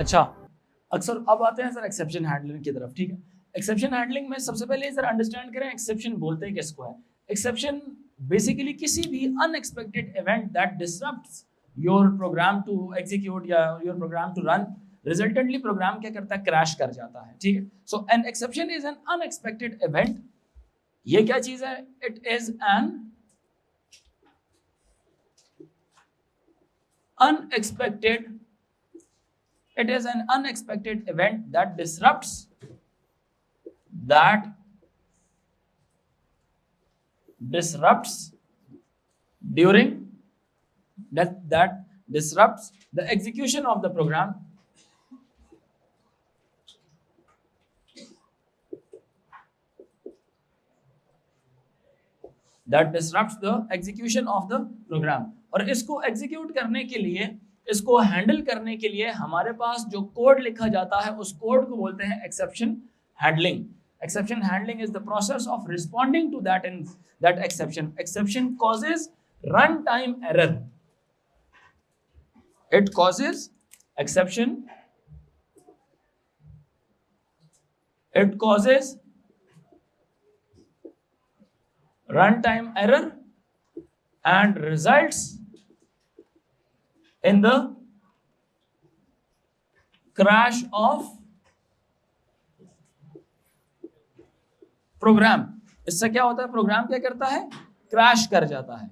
अच्छा, अक्सर अब आते हैं सर एक्सेप्शन हैंडलिंग की तरफ, ठीक है। एक्सेप्शन हैंडलिंग में सबसे पहले सर अंडरस्टैंड करें एक्सेप्शन बोलते हैं किसको है। एक्सेप्शन बेसिकली किसी भी unexpected event that disrupts your program to execute या your program to run, resultantly program क्या करता है, क्रैश कर जाता है, ठीक है। So an exception is an unexpected event. ये क्या चीज है, it is an unexpected, it is an unexpected event that disrupts during that disrupts the execution of the program, that disrupts the execution of the program। और इसको execute करने के लिए, इसको हैंडल करने के लिए हमारे पास जो कोड लिखा जाता है उस कोड को बोलते हैं exception handling. Exception handling is the process of responding to that exception. Exception causes run time error, it causes exception, it causes runtime error and results in the crash of program। इससे क्या होता है, programme क्या करता है, crash कर जाता है।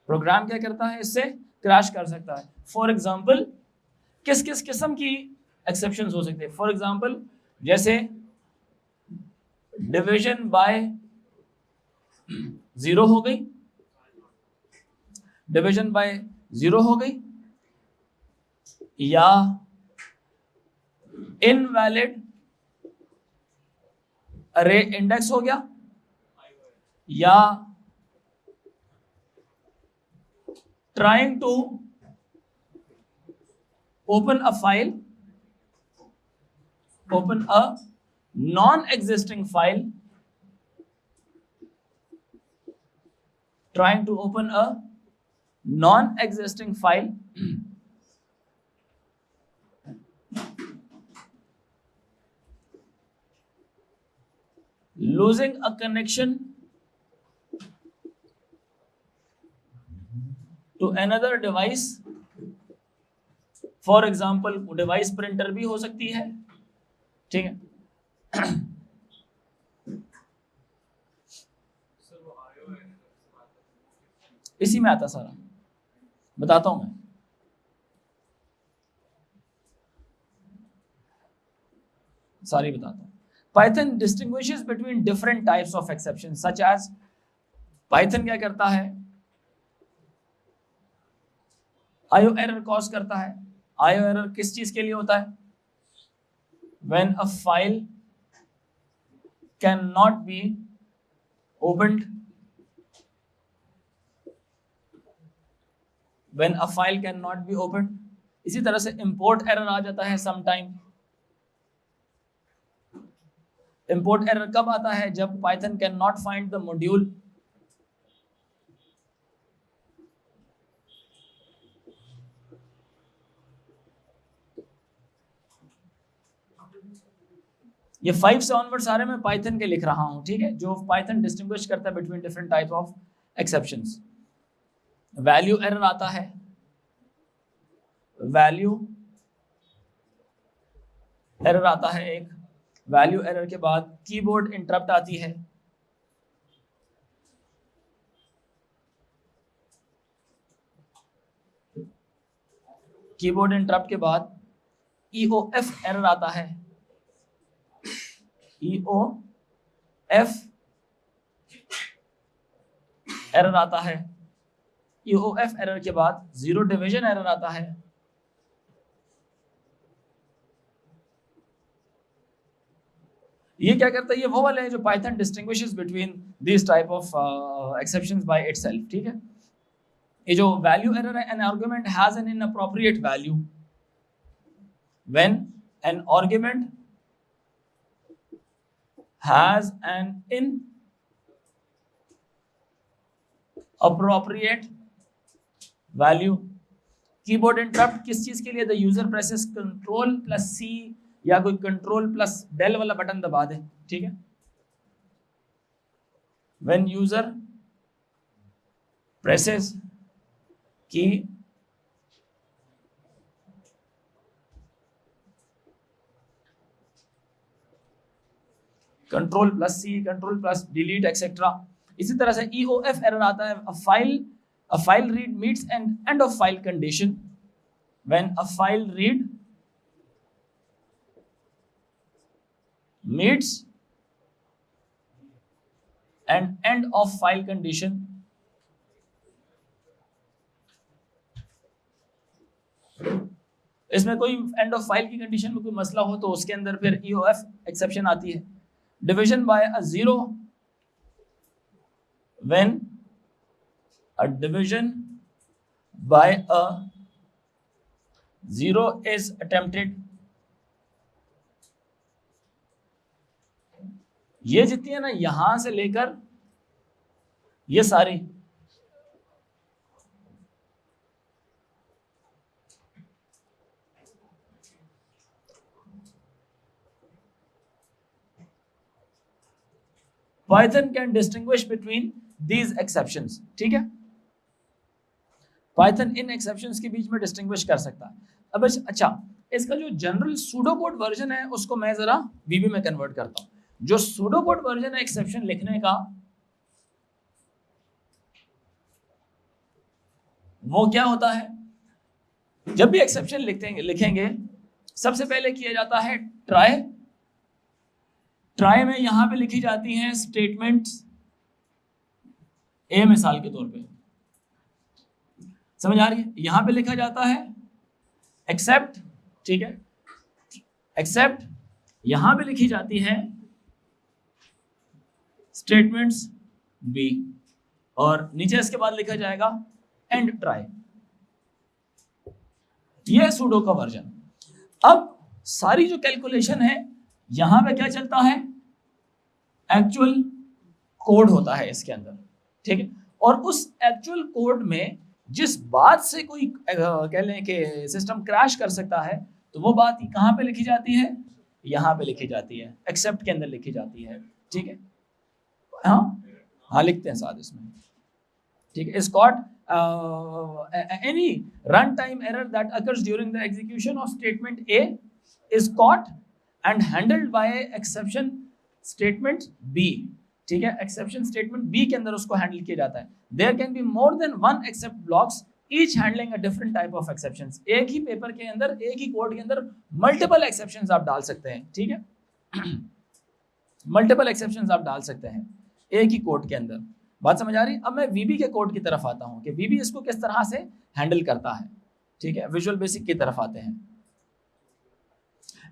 प्रोग्राम क्या करता है, इससे क्रैश कर सकता है। फॉर एग्जाम्पल किस किस किस्म की एक्सेप्शंस हो सकते हैं, फॉर एग्जाम्पल जैसे डिवीजन बाय 0 हो गई, डिवीजन बाय 0 हो गई, या इनवैलिड अरे इंडेक्स हो गया, या trying to open a file, open a non existing file, trying to open a non-existing file, losing a connection to another device, for example device printer भी हो सकती है, ठीक है। इसी में आता सारा, बताता हूं मैं। सारी बताता हूं। Python distinguishes between different types of exception such as, Python क्या करता है, आईओ एरर कॉज करता है। आईओ एरर किस चीज के लिए होता है, when a file can not be opened, when a file cannot be opened। इसी तरह से import error आ जाता है sometime। import error कब आता है, जब Python cannot find the module, ये 5 से ऑनवर्ड सारे मैं Python के लिख रहा हूं, ठीक है, जो Python डिस्टिंग्विश करता है between different type of exceptions. Value error आता है, वैल्यू एरर आता है एक। वैल्यू एरर के बाद कीबोर्ड इंटरप्ट आती है, कीबोर्ड इंटरप्ट के बाद ईओएफ एरर आता है, ईओएफ एरर आता है। ईओएफ एरर के बाद जीरो डिवीजन एरर आता है, ये क्या करता है, ये वो वाले हैं जो Python distinguishes between this type of exceptions by itself, ठीक है। ये जो वैल्यू एरर है, an argument has an inappropriate value, when an argument has an inappropriate value, keyboard interrupt किस चीज के लिए? The user presses control plus C या कोई कंट्रोल प्लस डेल वाला बटन दबा दे, ठीक है। When user presses key control plus C, control plus delete etcetera. इसी तरह से EOF एरर आता है, a file read meets an end of file condition when a file read meets an end of file condition इसमें कोई end of file की condition में कोई मसला हो तो उसके अंदर फिर EOF एक्सेप्शन आती है। Division bye a zero, when a division by a zero is attempted, ये जितनी है ना यहां से लेकर ये सारी Python can distinguish between these exceptions, ठीक है। Python इन exceptions के बीच में distinguish कर सकता है। अब अच्छा, इसका जो जनरल सूडो कोड वर्जन है उसको मैं जरा VB में कन्वर्ट करता हूं। जो सूडो कोड वर्जन है एक्सेप्शन लिखने का, वो क्या होता है? जब भी एक्सेप्शन लिखेंगे सबसे पहले किया जाता है ट्राई। ट्राई में यहां पे लिखी जाती हैं स्टेटमेंट्स ए, मिसाल के तौर पे, समझ आ रही है? यहां पे लिखा जाता है एक्सेप्ट, ठीक है, एक्सेप्ट। यहां पे लिखी जाती है स्टेटमेंट्स बी और नीचे इसके बाद लिखा जाएगा एंड ट्राई। ये सूडो का वर्जन। अब सारी जो कैलकुलेशन है यहां पे क्या चलता है? एक्चुअल कोड होता है इसके अंदर, ठीक है। और उस एक्चुअल कोड में जिस बात से कोई कह लें कि सिस्टम क्रैश कर सकता है, तो वो बात कहां पे लिखी जाती है? यहां पे लिखी जाती है, एक्सेप्ट के अंदर लिखी जाती है, ठीक है। हाँ लिखते हैं साथ इसमें, ठीक है। Is caught any runtime error that occurs during the execution of statement A is caught and handled by exception statement B, ठीक है। exception statement B के अंदर उसको हैंडल किया जाता है। there can be more than one except blocks each handling a different type of exceptions। एक ही paper के अंदर, एक ही कोड के अंदर मल्टीपल एक्सेप्शंस आप डाल सकते हैं, ठीक है। मल्टीपल एक्सेप्शंस आप डाल सकते हैं एक ही कोड के अंदर। बात समझ आ रही? अब मैं VB के कोड की तरफ आता हूं कि VB इसको किस तरह से हैंडल करता है, ठीक है। विजुअल बेसिक की तरफ आते हैं।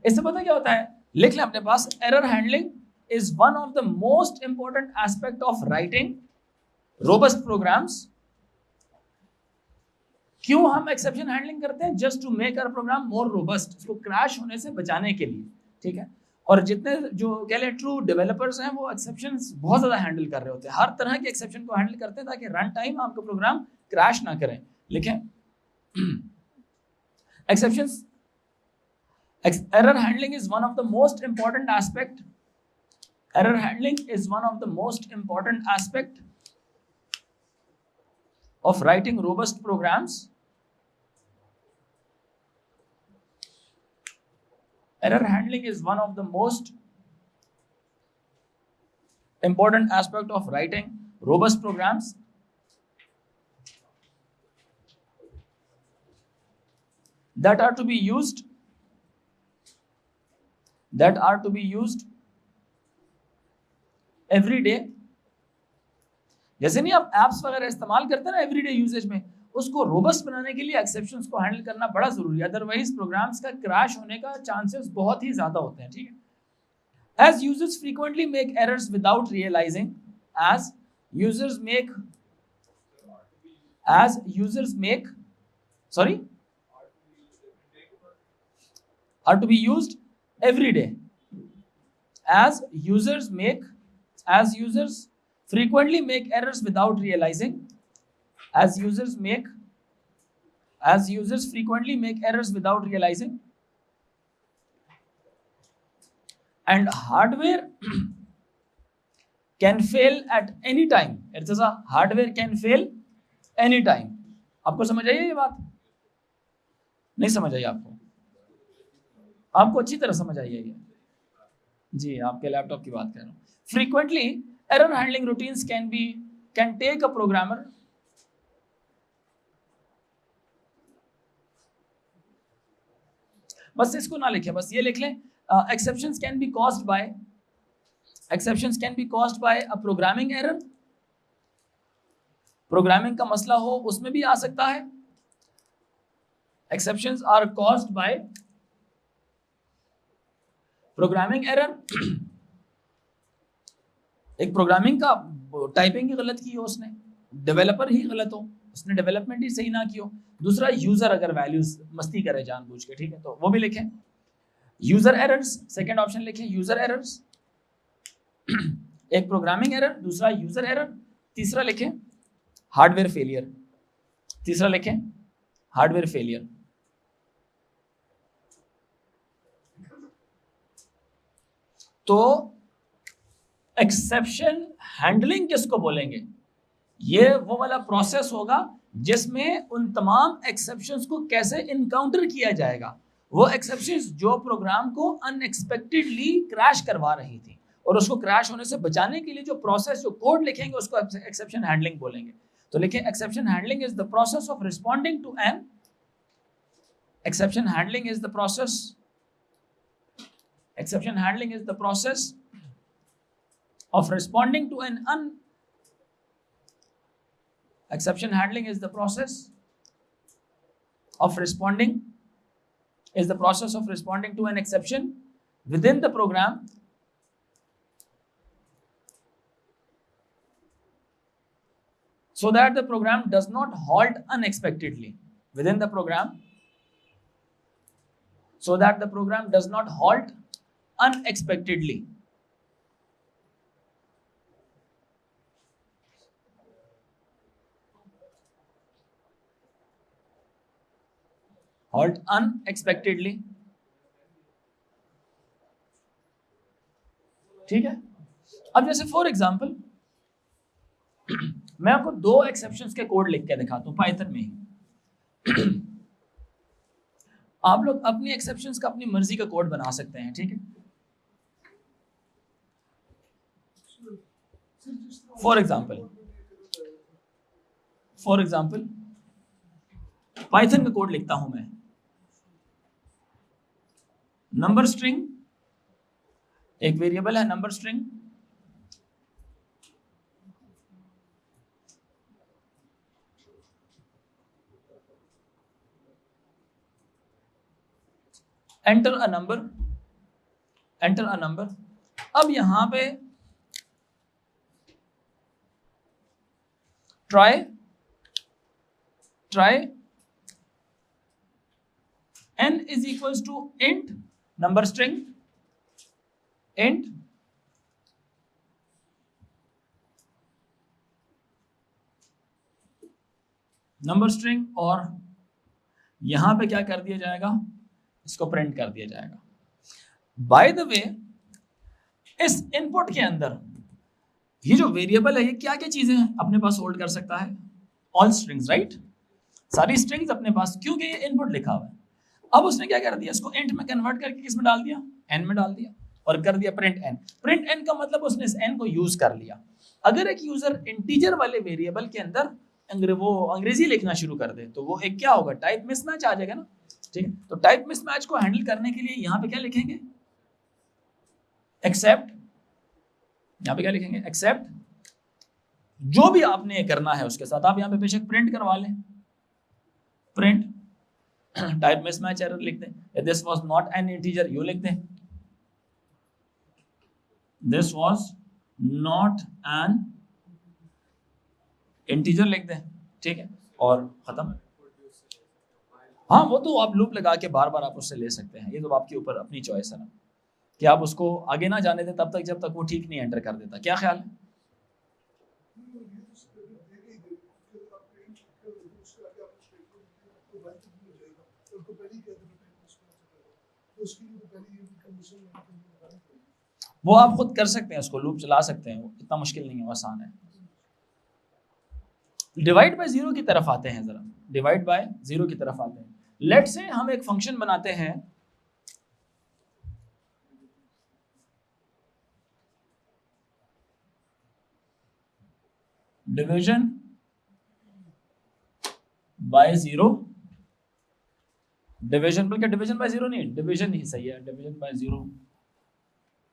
इससे पता क्या होता है? लिख लें अपने पास, error handling is one of the most important aspect of writing robust programs. क्यों हम एक्सेप्शन हैंडलिंग करते हैं? Just to make our program more robust, इसको क्रैश होने से बचाने के लिए, ठीक है। और जितने जो कह लें ट्रू डेवलपर्स हैं वो एक्सेप्शंस बहुत ज़्यादा हैंडल कर रहे होते हैं, हर तरह के एक्सेप्शन को हैंडल करते हैं ताकि रन टाइम आपका प्रोग्राम क्रैश ना करें। लिखें exceptions, error handling is one of the most important aspect, error handling is one of the most important aspect of writing robust programs. Error handling is one of the most important aspect of writing robust programs. That are to be used every day। जैसे नहीं आप apps वगैरह इस्तेमाल करते हैं ना everyday usage में, उसको रोबस्ट बनाने के लिए एक्सेप्शंस को हैंडल करना बड़ा जरूरी है, अदरवाइज प्रोग्राम्स का क्रैश होने का चांसेस बहुत ही ज्यादा होते हैं, ठीक है। As users frequently make errors without realizing, as users make sorry are to be used every day। As users frequently make errors without realizing, as users as users frequently make errors without realizing, and hardware can fail at any time. Irtaza hardware can fail any time. आपको समझ आई ये बात? नहीं समझ आई आपको? आपको अच्छी तरह समझ आई है ये? जी, आपके लैपटॉप की बात कर रहा हूँ. Frequently, error handling routines can take a programmer बस इसको ना लिखें, बस ये लिख लें. Exceptions can be caused by a programming error. Programming का मसला हो उसमें भी आ सकता है. Exceptions are caused by programming error. एक प्रोग्रामिंग का टाइपिंग ही गलत की हो उसने, डेवलपर ही गलत हो, उसने डेवलपमेंट ही सही ना की हो. दूसरा, यूजर अगर वैल्यूज मस्ती करे जानबूझ के, ठीक है, तो वो भी लिखें. यूजर एरर्स, सेकंड ऑप्शन लिखें, यूजर एरर्स. एक प्रोग्रामिंग एरर, दूसरा यूजर एरर, तीसरा लिखें हार्डवेयर फेलियर. तीसरा लिखें हार्डवेयर फेलियर. तो एक्सेप्शन हैंडलिंग किसको बोलेंगे? ये वो वाला प्रोसेस होगा जिसमें उन तमाम एक्सेप्शंस को कैसे इनकाउंटर किया जाएगा. वो एक्सेप्शंस जो प्रोग्राम को अनएक्सपेक्टेडली क्रैश करवा रही थी, और उसको क्रैश होने से बचाने के लिए जो प्रोसेस, जो कोड लिखेंगे, उसको एक्सेप्शन हैंडलिंग बोलेंगे. तो लिखें, exception handling is the process of responding to an exception handling is the process of responding to an exception handling is the process of responding to an exception within the program so that the program does not halt unexpectedly. Within the program, so that the program does not halt unexpectedly. Halt unexpectedly. ठीक है. अब जैसे for example मैं आपको दो exceptions के code लिख के दिखाता हूं पाइथन में ही. आप लोग अपनी एक्सेप्शंस का अपनी मर्जी का कोड बना सकते हैं, ठीक है. फॉर एग्जाम्पल पाइथन का कोड लिखता हूं मैं. नंबर स्ट्रिंग, एक वेरिएबल है number string, enter a number. अब यहां पे try n is equals to int number string, int number string, और यहां पे क्या कर दिया जाएगा, इसको प्रिंट कर दिया जाएगा. बाय द वे, इस इनपुट के अंदर ये जो वेरिएबल है, ये क्या क्या चीजें अपने पास होल्ड कर सकता है? All strings, right. सारी स्ट्रिंग्स अपने पास, क्योंकि ये इनपुट लिखा हुआ है. अब उसने क्या कर दिया, इसको इंट में कन्वर्ट करके किस में डाल दिया, एन में डाल दिया, और कर दिया प्रिंट एन. प्रिंट एन का मतलब उसने इस एन को यूज कर लिया. अगर एक यूजर इंटीजर वाले वेरिएबल के अंदर वो अंग्रेजी लिखना शुरू कर दे, तो वो एक क्या होगा, टाइप मिसमैच आ जाएगा ना. ठीक है, तो टाइप मिसमैच को हैंडल करने के लिए यहां पे क्या लिखेंगे, एक्सेप्ट. यहां पे क्या लिखेंगे, एक्सेप्ट. जो भी आपने करना है उसके साथ आप यहां पे बेशक प्रिंट करवा लें, प्रिंट टाइप मिसमैच एरर लिख दें. This was not an integer, you लिख दें this was not an integer लिख दें. ठीक है, और खत्म. हाँ, वो तो आप लूप लगा के बार बार आप उससे ले सकते हैं. ये तो आपके ऊपर अपनी चॉइस है ना, कि आप उसको आगे ना जाने दें तब तक जब तक वो ठीक नहीं एंटर कर देता. क्या ख्याल है? वो आप खुद कर सकते हैं, उसको लूप चला सकते हैं, वो इतना मुश्किल नहीं है, आसान है। डिवाइड बाय जीरो की तरफ आते हैं जरा, डिवाइड बाय जीरो की तरफ आते हैं। लेट से हम एक फंक्शन बनाते हैं डिवीजन बाय जीरो, डिवीजन बल्कि डिवीजन बाय जीरो नहीं, डिवीजन ही सही है, division by zero,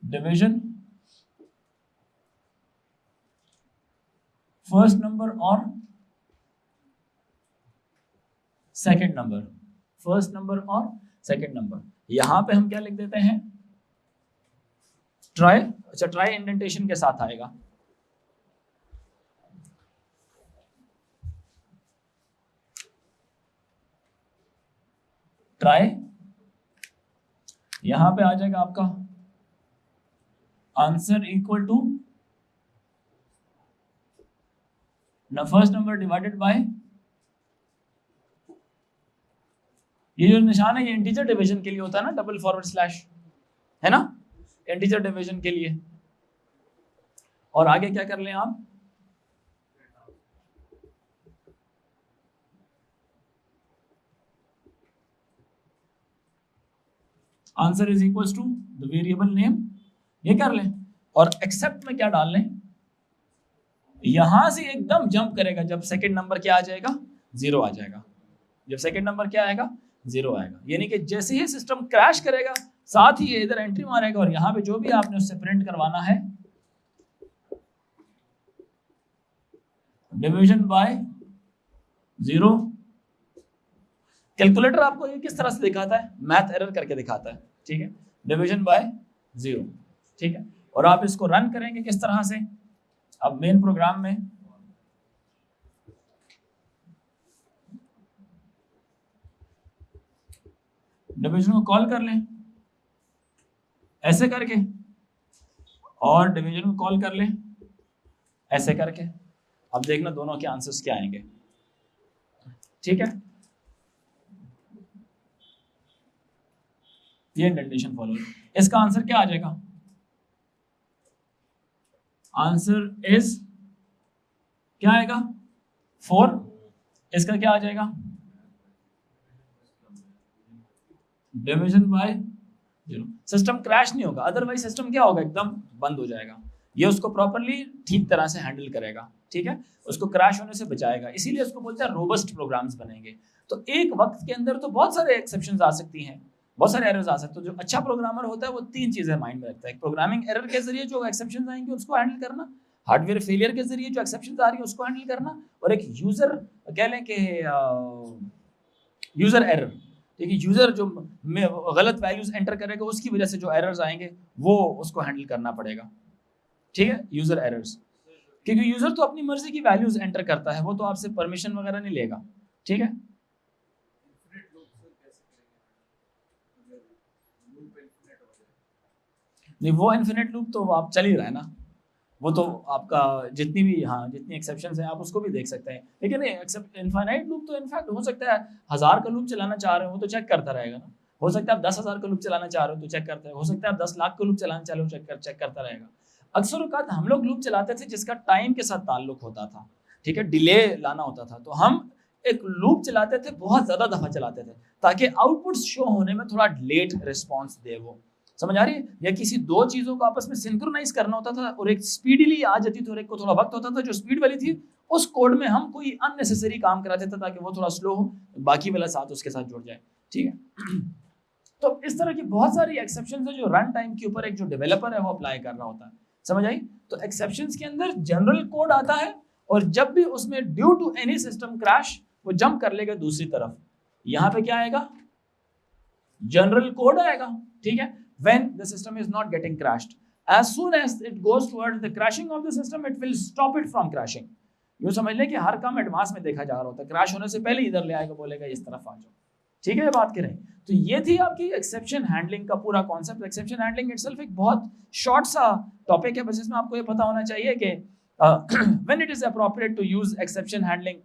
division first number और सेकंड नंबर, फर्स्ट नंबर और सेकंड नंबर। यहां पे हम क्या लिख देते हैं, ट्राई, अच्छा ट्राई इंडेंटेशन के साथ आएगा, ट्राई, यहां पे आ जाएगा आपका आंसर इक्वल टू ना फर्स्ट नंबर डिवाइडेड बाय, ये जो निशान है ये इंटीजर डिवीजन के लिए होता है ना, डबल फॉरवर्ड स्लैश है ना, इंटीजर डिवीजन के लिए। और आगे क्या कर लें आप, answer is equal to the variable name, ये कर लें। और एक्सेप्ट में क्या डाल लें, यहां से एकदम जंप करेगा जब सेकंड नंबर क्या आ जाएगा, जीरो आ जाएगा, जब सेकंड नंबर क्या आएगा, जीरो आएगा। यानी कि जैसे ही सिस्टम क्रैश करेगा साथ ही ये इधर एंट्री मारेगा और यहां पे जो भी आपने उससे प्रिंट करवाना है डिवीजन बाय जीरो। कैलकुलेटर आपको ये किस तरह से दिखाता है, मैथ एरर करके दिखाता है, ठीक है, डिवीजन बाय जीरो, ठीक है। और आप इसको रन करेंगे किस तरह से, अब मेन प्रोग्राम में डिवीजन को कॉल कर लें ऐसे करके, और डिवीजन को कॉल कर लें ऐसे करके, अब देखना दोनों के आंसर्स क्या आएंगे, ठीक है। ये इंडेंटेशन फॉलो, इसका आंसर क्या आ जाएगा, आंसर इज क्या आएगा 4, इसका क्या आ जाएगा division by zero. System crash नहीं होगा, अदरवाइज सिस्टम क्या होगा, एकदम बंद हो जाएगा। ये उसको प्रॉपर्ली ठीक तरह से हैंडल करेगा, ठीक है, उसको क्रैश होने से बचाएगा, इसीलिए उसको बोलते हैं रोबस्ट प्रोग्राम्स बनेंगे। तो एक वक्त के अंदर तो बहुत सारे एक्सेप्शंस आ सकती हैं, बहुत सारे एरर्स आ सकते हैं। जो अच्छा प्रोग्रामर होता है वो 3 चीजें माइंड में रखता है, प्रोग्रामिंग एरर के जरिए जो एक्सेप्शंस आएंगे उसको हैंडल करना, हार्डवेयर फेलियर के जरिए जो एक्सेप्शंस आ रही है उसको हैंडल करना, और एक यूजर कह लें कि यूजर एरर, ठीक है, यूजर जो गलत वैल्यूज एंटर करेगा उसकी वजह से जो एरर्स आएंगे वो उसको हैंडल करना पड़ेगा, ठीक है, यूजर एरर्स। क्योंकि यूजर तो अपनी मर्जी की वैल्यूज एंटर करता है, वो तो आपसे परमिशन वगैरह नहीं लेगा, ठीक है। नहीं, वो इन्फिनिट लूप तो आप चल ही रहा है ना, वो तो आपका जितनी भी, हाँ जितनी एक्सेप्शंस हैं आप उसको भी देख सकते हैं, लेकिन एक्सेप्ट इनफाइनाइट लूप तो इनफैक्ट हो सकता है 1000 का लूप चलाना चाह रहे हो तो चेक करता रहेगा ना, हो सकता है आप 10,000 का लूप चलाना चाह रहे हो तो चेक करता है, हो सकता है आप 10 लाख का लूप चलाना चाह रहे हो चेक करता रहेगा। अक्सर औकात हम लोग लूप चलाते थे जिसका टाइम के साथ ताल्लुक होता था, ठीक है, डिले लाना होता था, तो हम एक लूप चलाते थे, बहुत ज्यादा दफा चलाते थे ताकि आउटपुट शो होने में थोड़ा लेट रिस्पॉन्स दे, वो समझ आ रही है। या किसी दो चीजों को आपस में सिंक्रोनाइज करना होता था और एक स्पीडीली आ जाती थी और एक को थोड़ा वक्त होता था, जो स्पीड वाली थी उस कोड में हम कोई अननेसेसरी काम करा देते ताकि वो थोड़ा स्लो हो, बाकी वाला साथ उसके साथ जुड़ जाए, ठीक है। तो इस तरह की बहुत सारी एक्सेप्शंस है जो रन टाइम के ऊपर एक जो डेवलपर है वो अप्लाई कर रहा होता है, समझ आई। तो एक्सेप्शंस के अंदर जनरल कोड आता है और जब भी उसमें due to any system crash वो जंप कर लेगा दूसरी तरफ, यहां पे क्या आएगा, जनरल कोड आएगा, ठीक है। When the system is not getting crashed, as soon as it goes towards the crashing of the system, it will stop it from crashing. यूं समझ ले कि हर काम एडवांस में देखा जा रहा होता है, क्रैश होने से पहले इधर ले आएगा, बोलेगा इस तरफ आ जाओ, ठीक है, ये बात करें। तो ये थी आपकी एक्सेप्शन हैंडलिंग का पूरा कॉन्सेप्ट। एक्सेप्शन हैंडलिंग इटसेल्फ एक बहुत शॉर्ट सा टॉपिक है, बस इसमें आपको ये पता होना चाहिए कि when it is appropriate to use exception handling.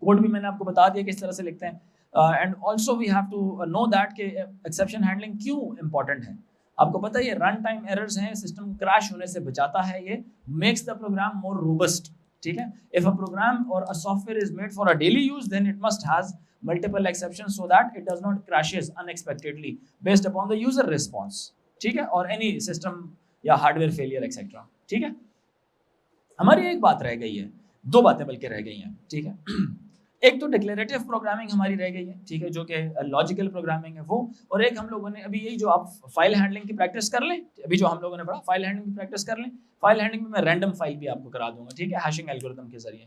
Code भी मैंने आपको बता दिया किस तरह से लिखते हैं। And also we have to know that कि एक्सेप्शन हैंडलिंग क्यों इंपॉर्टेंट है। आपको पता है ये रन टाइम एरर्स हैं, सिस्टम क्रैश होने से बचाता है, ये makes the program more robust, ठीक है। इफ अ प्रोग्राम और a software is made for a daily use then it must has multiple exceptions so that it does not crashes unexpectedly based upon the user response, ठीक है, और any system या hardware failure etcetera, ठीक है। हमारी एक बात रह गई है, दो बातें बल्कि रह गई हैं, ठीक है। एक तो डिक्लेरेटिव प्रोग्रामिंग हमारी रह गई है, ठीक है, जो कि लॉजिकल प्रोग्रामिंग है वो, और एक हम लोगों ने अभी यही जो आप फाइल हैंडलिंग की प्रैक्टिस कर लें, अभी जो हम लोगों ने पढ़ा फाइल हैंडलिंग की प्रैक्टिस कर लें। फाइल हैंडलिंग में मैं रैंडम फाइल भी आपको करा दूंगा, ठीक है, हैशिंग एल्गोरिथम के जरिए।